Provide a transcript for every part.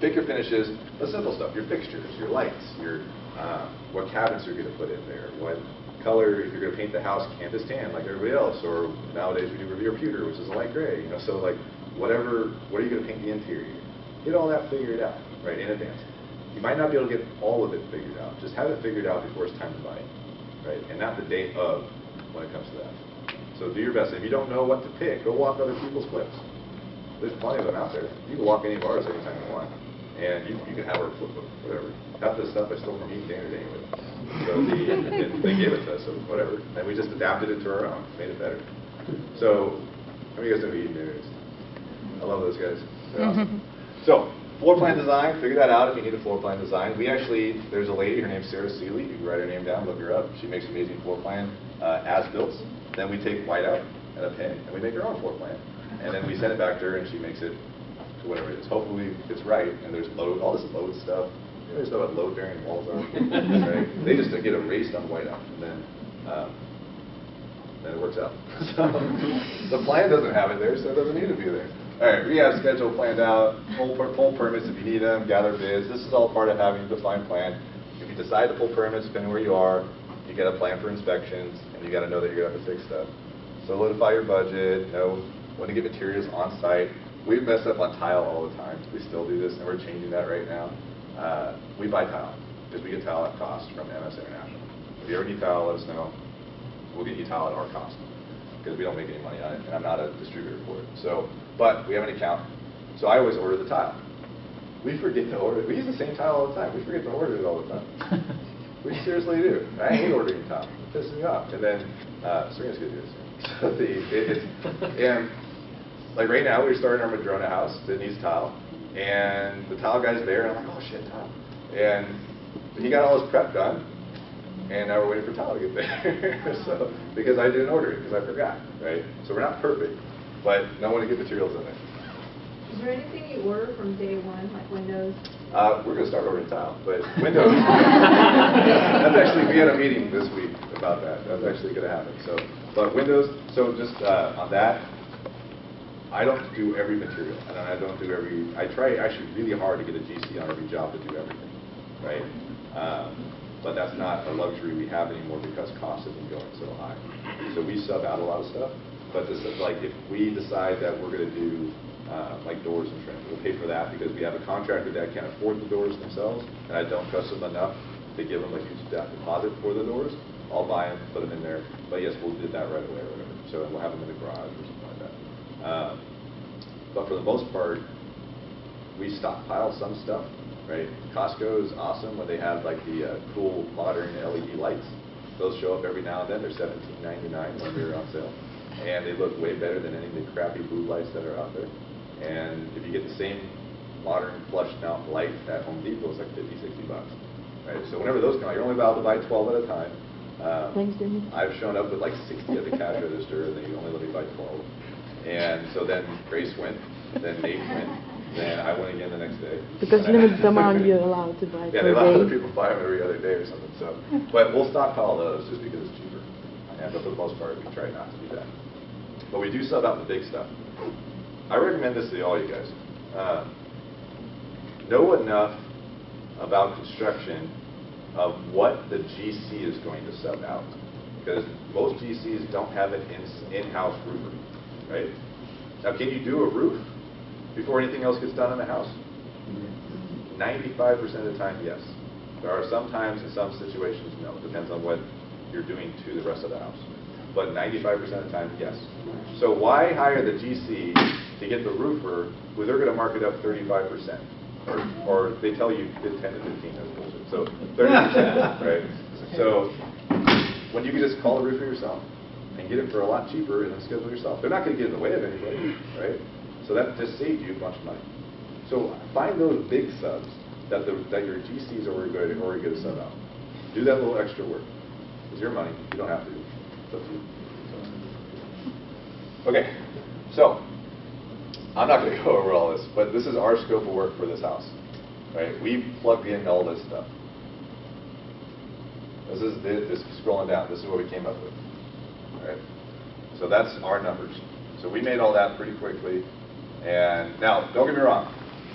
Pick your finishes, the simple stuff, your fixtures, your lights, your what cabinets you're going to put in there, what color, if you're going to paint the house canvas tan like everybody else, or nowadays we do Revere pewter, which is a light gray, so like whatever, what are you going to paint the interior? Get all that figured out, right, in advance. You might not be able to get all of it figured out, just have it figured out before it's time to buy it, right, and not the day of when it comes to that. So do your best. If you don't know what to pick, go walk other people's flips. There's plenty of them out there. You can walk any of ours anytime you want. And you can have our flip book, whatever. Half this stuff I stole from Eaton Dana anyway. So they gave it to us, so whatever. And we just adapted it to our own, made it better. So, how many of you guys know who Eaton Dana is? I love those guys. They're awesome. So, floor plan design, figure that out if you need a floor plan design. We actually, there's a lady, her name's Sarah Seeley. You can write her name down, look her up. She makes amazing floor plan as-built. Then we take white out and a pen, and we make our own floor plan. And then we send it back to her, and she makes it to whatever it is. Hopefully it's right, and there's load, all this load stuff. You guys know what load-bearing walls are? Right? They just get erased on whiteout, and then it works out. So the plan doesn't have it there, so it doesn't need to be there. All right, rehab schedule planned out, pull permits if you need them, gather bids. This is all part of having a defined plan. If you decide to pull permits, depending where you are, you got to plan for inspections, and you got to know that you're going to have to fix stuff. Solidify your budget, know when to get materials on site. We mess up on tile all the time. We still do this, and we're changing that right now. We buy tile, because we get tile at cost from MS International. If you ever need tile, let us know. We'll get you tile at our cost, because we don't make any money on it, and I'm not a distributor for it. So, but we have an account, so I always order the tile. We forget to order it. We use the same tile all the time. We forget to order it all the time. We seriously do. I hate ordering tile. It pisses me off. And then, Serena's going to do this. And like right now, we're starting our Madrona house that needs tile, and the tile guy's there, and I'm like, oh shit, tile. And he got all his prep done, and now we're waiting for tile to get there. So because I didn't order it because I forgot, right? So we're not perfect, but know when to get materials in there. Is there anything you order from day one, like Windows? We're going to start ordering tile, but Windows. That's actually, we had a meeting this week about that. That's actually going to happen. So, but Windows. So just on that, I don't do every material, and I don't do every. I try actually really hard to get a GC on every job to do everything, right? But that's not a luxury we have anymore because cost has been going so high. So we sub out a lot of stuff. But this is like if we decide that we're going to do like doors and trim, we'll pay for that because we have a contractor that can't afford the doors themselves, and I don't trust them enough to give them a huge deposit for the doors. I'll buy them, put them in there. But yes, we'll do that right away or whatever. So we'll have them in the garage or something like that. But for the most part, we stockpile some stuff, right? Costco is awesome when they have like the cool modern LED lights. Those show up every now and then. They're $17.99 when they're on sale. And they look way better than any of the crappy blue lights that are out there. And if you get the same modern flushed out light at Home Depot, it's like 50, 60 bucks. Right? So whenever those come out, you're only allowed to buy 12 at a time. I've shown up with like 60 at the cash register, and they only let me buy 12. And so then Grace went, then Nate went, then I went again the next day. Because limit the amount you're allowed to buy yeah, per they allow day. other people to buy them every other day or something. So, but we'll stockpile those just because it's cheaper. And but for the most part, we try not to do that. But we do sub out the big stuff. I recommend this to all you guys. Know enough about construction of what the GC is going to sub out. Because most GCs don't have an in-house roofer, right? Now, can you do a roof before anything else gets done in the house? 95% of the time, yes. There are some times in some situations, no. It depends on what you're doing to the rest of the house. But 95% of the time, yes. So why hire the GC to get the roofer who they're going to mark it up 35%? Or they tell you 10 to 15, that's bullshit. So 30%, right? So when you can just call the roofer yourself and get it for a lot cheaper and then schedule yourself. They're not going to get in the way of anybody, right? So that just saved you a bunch of money. So find those big subs that your GCs are already going to sub out. Do that little extra work. It's your money. You don't have to. It's up to you. Okay, so I'm not going to go over all this, but this is our scope of work for this house. Right? We plugged in all this stuff. This is scrolling down. This is what we came up with. Right? So that's our numbers. So we made all that pretty quickly. And now, don't get me wrong,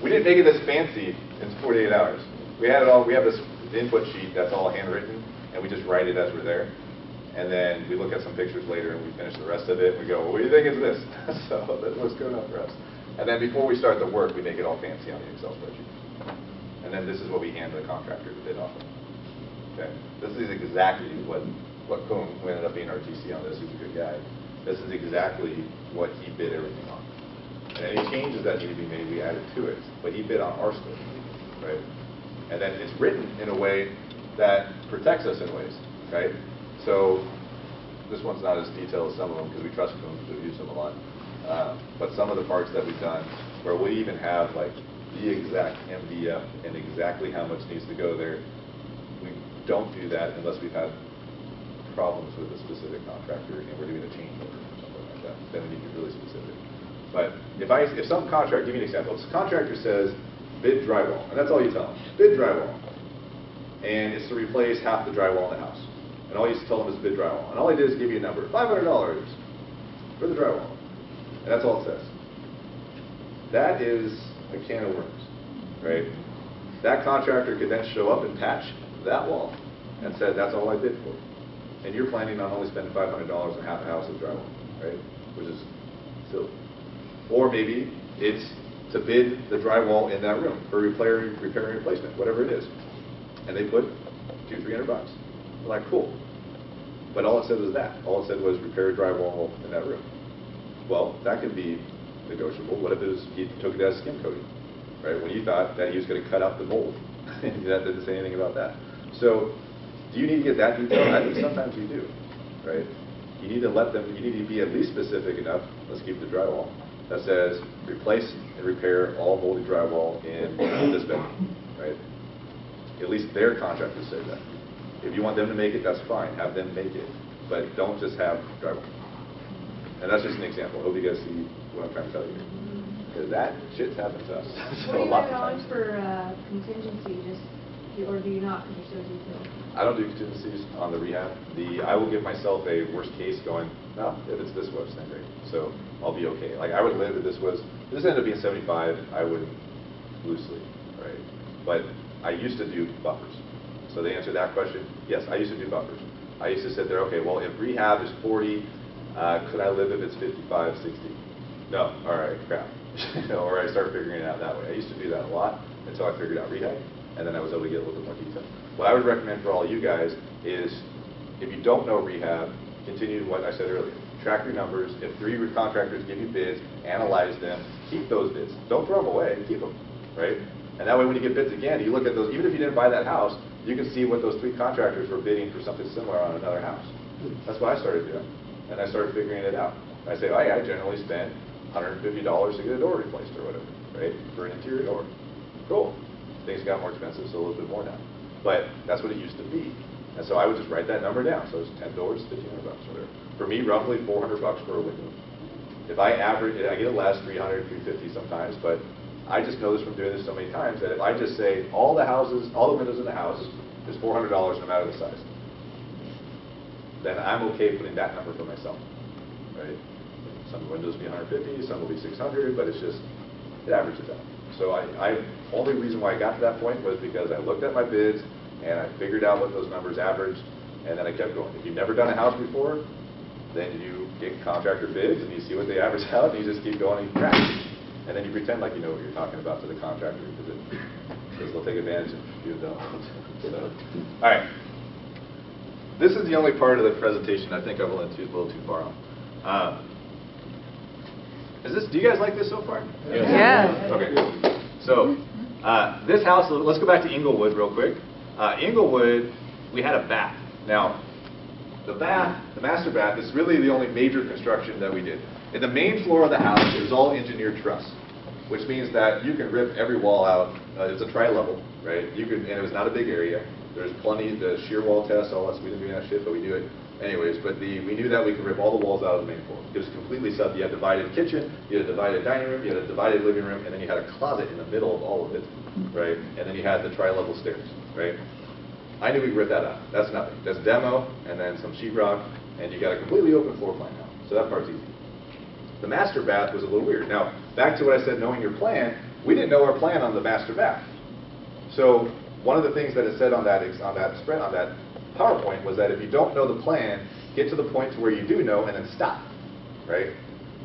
we didn't make it this fancy in 48 hours. We had it all. We have this input sheet that's all handwritten, and we just write it as we're there. And then we look at some pictures later, and we finish the rest of it, and we go, well, what do you think is this? So that looks good enough for us. And then before we start the work, we make it all fancy on the Excel spreadsheet. And then this is what we hand the contractor to bid off of. Okay? This is exactly what Kuhn, who ended up being our GC on this, he's a good guy. This is exactly what he bid everything on. And any changes that need to be made, we added to it. But he bid on our scope, right? And then it's written in a way that protects us in ways, right? So this one's not as detailed as some of them because we trust them, we've used them a lot. But some of the parts that we've done, where we even have like the exact MDF and exactly how much needs to go there, we don't do that unless we've had problems with a specific contractor and we're doing a change order or something like that. Then we need to be really specific. But if some contractor, give me an example. If a contractor says bid drywall, and that's all you tell them, bid drywall, and it's to replace half the drywall in the house, and all you tell them is bid drywall, and all I did is give you a number, $500 for the drywall, and that's all it says. That is a can of worms, right? That contractor could then show up and patch that wall and said, that's all I bid for. And you're planning on only spending $500 on half a house of drywall, right? Which is silly. Or maybe it's to bid the drywall in that room for repair and replacement, whatever it is. And they put $200-300. We're like, cool. But all it said was that. All it said was repair drywall in that room. Well, that could be negotiable. What if he took it as skim coating, right? When you thought that he was going to cut out the mold. That didn't say anything about that. So, do you need to get that detailed? I think sometimes you do, right? You need to let them, you need to be at least specific enough, let's keep the drywall, that says replace and repair all moldy drywall in this building, right? At least their contractors say that. If you want them to make it, that's fine, have them make it, but don't just have drywall. And that's just an example. I hope you guys see what I'm trying to tell you here. Because that shit's happened to us. What do you have on for contingency, or do you not, because you're so detailed? I don't do contingencies on the rehab. I will give myself a worst case going, no, if it's this was, then great. So I'll be okay. Like I would live if this ended up being 75, I wouldn't loosely, right? But I used to do buffers. So the answer to that question, yes, I used to do buffers. I used to sit there, okay, well, if rehab is 40, could I live if it's 55, 60? No, all right, crap. Or I started figuring it out that way. I used to do that a lot until I figured out rehab, and then I was able to get a little bit more detail. What I would recommend for all you guys is, if you don't know rehab, continue what I said earlier. Track your numbers. If 3 contractors give you bids, analyze them, keep those bids. Don't throw them away, keep them, right? And that way when you get bids again, you look at those, even if you didn't buy that house, you can see what those 3 contractors were bidding for something similar on another house. That's what I started doing. And I started figuring it out. I say, oh yeah, I generally spend $150 to get a door replaced or whatever, right? For an interior door. Cool. Things got more expensive, so a little bit more now. But that's what it used to be. And so I would just write that number down. So it's $10, $1,500, whatever. For me, roughly $400 for a window. If I average it, I get less, 300, 350 sometimes, but I just know this from doing this so many times that if I just say all the windows in the house is $400 no matter the size, then I'm okay putting that number for myself, right? Some windows will be 150, some will be 600, but it's just, it averages out. So only reason why I got to that point was because I looked at my bids and I figured out what those numbers averaged, and then I kept going. If you've never done a house before, then you get contractor bids and you see what they average out, and you just keep going and you track. And then you pretend like you know what you're talking about to the contractor, because they'll take advantage if you don't. So, all right. This is the only part of the presentation I think I went a little too far on. Do you guys like this so far? Yeah. Okay. So this house, let's go back to Inglewood real quick. Inglewood, we had a bath. Now, the master bath, is really the only major construction that we did. In the main floor of the house, it was all engineered truss, which means that you can rip every wall out. It's a tri-level, right? And it was not a big area. There's plenty, the shear wall test, all that, we didn't do that shit, but we do it anyways. But we knew that we could rip all the walls out of the main floor. It was completely set. You had a divided kitchen, you had a divided dining room, you had a divided living room, and then you had a closet in the middle of all of it, right? And then you had the tri-level stairs, right? I knew we could rip that out. That's nothing. That's demo, and then some sheetrock, and you got a completely open floor plan now. So that part's easy. The master bath was a little weird. Now, back to what I said, knowing your plan, we didn't know our plan on the master bath. So one of the things that it said on that PowerPoint was that if you don't know the plan, get to the point to where you do know and then stop, right?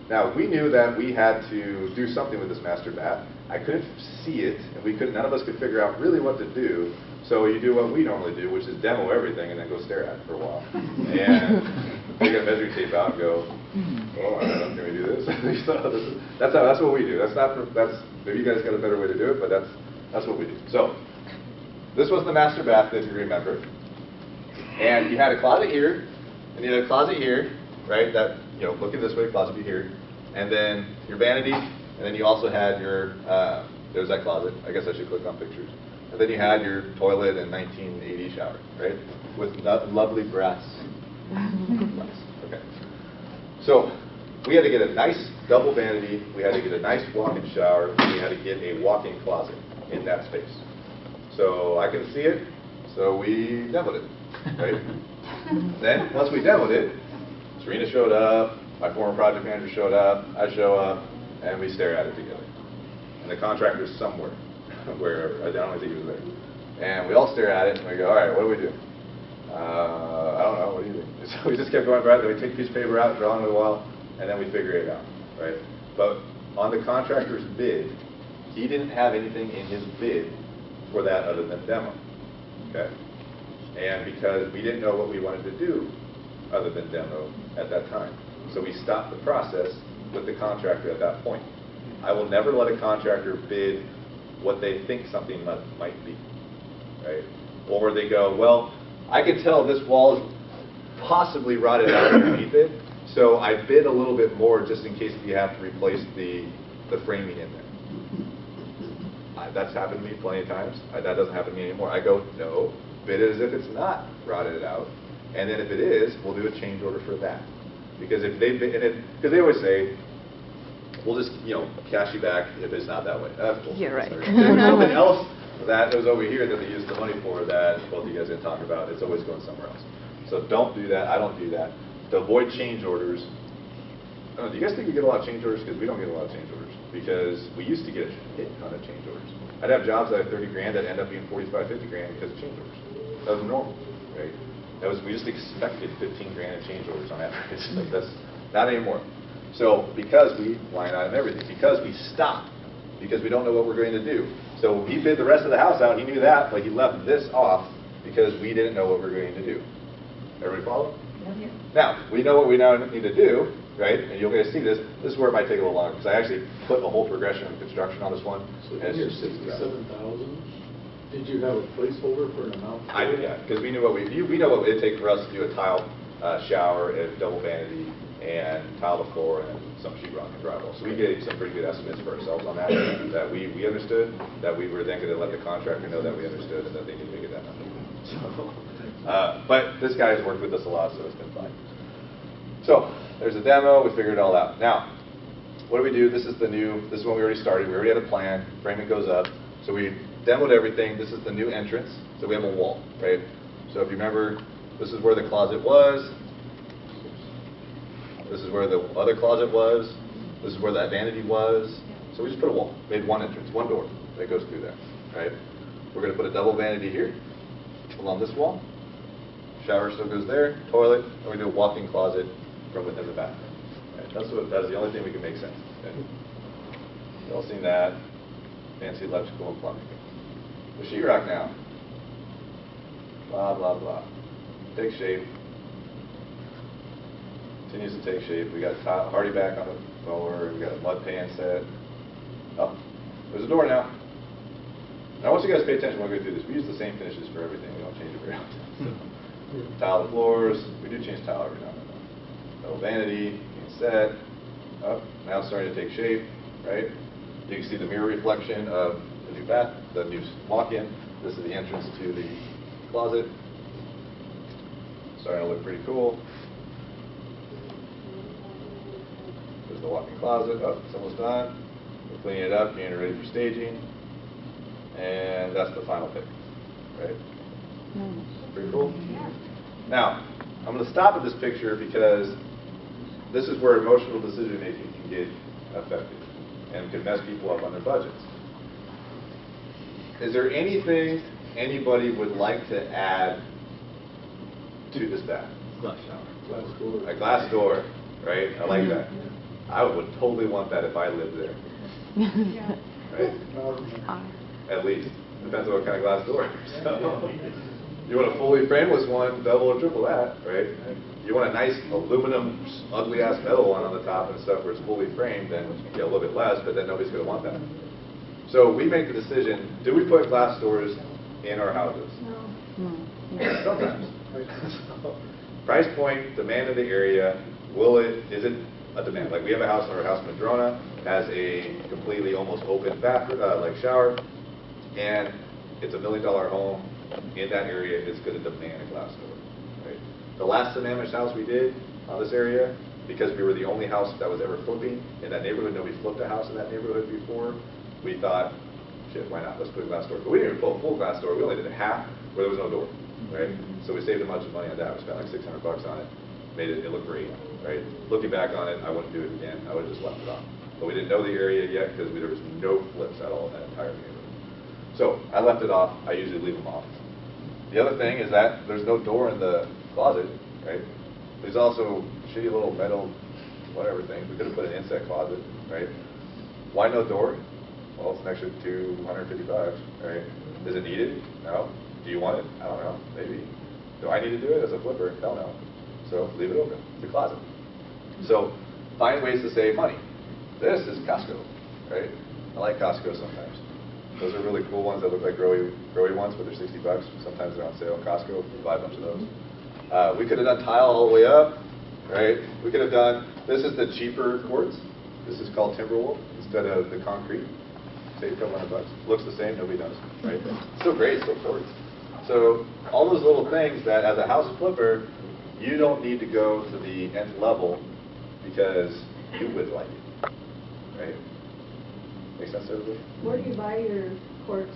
Now, we knew that we had to do something with this master bath. I couldn't see it, and none of us could figure out really what to do. So you do what we normally do, which is demo everything and then go stare at it for a while. And take a measuring tape out and go, oh, I don't know, can we do this? That's what we do. Maybe you guys got a better way to do it, but that's what we do. So this was the master bath, if you remember. And you had a closet here, and you had a closet here, right? That, looking this way, closet be here. And then your vanity, and then you also had your, there's that closet. I guess I should click on pictures. And then you had your toilet and 1980 shower, right? With lovely brass. Okay. So we had to get a nice double vanity. We had to get a nice walk-in shower. We had to get a walk-in closet in that space. So I can see it. So we demoed it, right? Then once we demoed it, Serena showed up. My former project manager showed up. I show up, and we stare at it together. And the contractor's somewhere. Wherever. I don't think he was there. And we all stare at it and we go, all right, what do we do? I don't know, what do you think? So we just kept going by, then we take a piece of paper out, draw on the wall, and then we figure it out, right? But on the contractor's bid, he didn't have anything in his bid for that other than demo, okay? And because we didn't know what we wanted to do other than demo at that time. So we stopped the process with the contractor at that point. I will never let a contractor bid what they think something might be, right? Or they go, well, I can tell this wall is possibly rotted out underneath it, so I bid a little bit more just in case you have to replace the framing in there. That's happened to me plenty of times. That doesn't happen to me anymore. I go, no, bid it as if it's not rotted out, and then if it is, we'll do a change order for that. Because if because they always say, we'll just, cash you back if it's not that way. Yeah, right. There's something else that was over here that they used the money for that both of you guys are going to talk about. It's always going somewhere else. So don't do that. I don't do that. To avoid change orders. Do you guys think we get a lot of change orders? Because we don't get a lot of change orders. Because we used to get a ton of change orders. I'd have jobs that had 30 grand that end up being 45, 50 grand because of change orders. That was normal, right? We just expected 15 grand in change orders on average. Like that's not anymore. So because we line item everything, because we stop, because we don't know what we're going to do. So he bid the rest of the house out, he knew that, but he left this off because we didn't know what we were going to do. Everybody follow? Yeah. Now, we know what we now need to do, right? And you'll get to see this. This is where it might take a little longer because I actually put the whole progression of construction on this one. So in your 67,000, did you have a placeholder for an amount? I did, yeah, because we knew what we know what it would take for us to do a tile shower and double vanity and tile the floor and some sheetrock and drywall. So we gave some pretty good estimates for ourselves on that, that we understood, that we were then going to let the contractor know that we understood and that they could make it that number. So, but this guy has worked with us a lot, so it's been fine. So there's a demo, we figured it all out. Now, what do we do? This is when we already started. We already had a plan, framing goes up. So we demoed everything. This is the new entrance. So we have a wall, right? So if you remember, this is where the closet was. This is where the other closet was. This is where that vanity was. So we just put a wall, made one entrance, one door that goes through there, right? We're going to put a double vanity here along this wall. Shower still goes there, toilet, and we do a walk-in closet from within the bathroom. Right? That's the only thing we can make sense. Okay? You all seen that? Fancy electrical and plumbing. The sheetrock now. Blah, blah, blah. Take shape. Continues to take shape. We got hardy back on the mower. We got a mud pan set. Oh, there's a door now. Now, I want you guys to pay attention when we go through this. We use the same finishes for everything. We don't change it very often. So, tile the floors. We do change tile every now and then. Double vanity, being set. Up. Now it's starting to take shape, right? You can see the mirror reflection of the new bath, the new walk-in. This is the entrance to the closet. Starting to look pretty cool. There's the walk-in closet. Oh, it's almost done. We're cleaning it up, getting it ready for staging. And that's the final pick, right? Pretty cool. Now, I'm going to stop at this picture because this is where emotional decision making can get affected and can mess people up on their budgets. Is there anything anybody would like to add to the staff? Glass door. A glass door, right? I like that. I would totally want that if I lived there, Yeah. right? At least. Depends on what kind of glass door. So, you want a fully frameless one, double or triple that, right? You want a nice aluminum, ugly ass metal one on the top and stuff where it's fully framed, then you get a little bit less, but then nobody's going to want that. So we make the decision, do we put glass doors in our houses? No. Sometimes. Price point, demand of the area, is it a demand? Like we have a house, our house in Madrona has a completely almost open bathroom, like shower, and it's $1 million home. In that area, it's going to demand a glass door. Right? The last Sammamish house we did on this area, because we were the only house that was ever flipping in that neighborhood, nobody flipped a house in that neighborhood before, we thought, shit, why not? Let's put a glass door. But we didn't even put a full glass door. We only did a half where there was no door. Right? So we saved a bunch of money on that. We spent like $600 on it. Made it look great. Right? Looking back on it, I wouldn't do it again. I would have just left it off. But we didn't know the area yet because there was no flips at all in that entire neighborhood. So I left it off. I usually leave them off. The other thing is that there's no door in the closet, right? There's also shitty little metal, whatever things. We could have put an insect closet, right? Why no door? Well, it's an extra $250, right? Is it needed? No. Do you want it? I don't know. Maybe. Do I need to do it as a flipper? Hell no. So leave it open. It's a closet. So find ways to save money. This is Costco, right? I like Costco sometimes. Those are really cool ones that look like growy ones, but they're $60. Sometimes they're on sale at Costco. You buy a bunch of those. We could have done tile all the way up, right? We could have done, this is the cheaper quartz. This is called Timberwolf instead of the concrete. Save a couple $100. Looks the same, nobody knows, right? Still great, still quartz. So all those little things that as a house flipper, you don't need to go to the nth level because you would like it, right? Make sense to everybody? Where do you buy your quartz?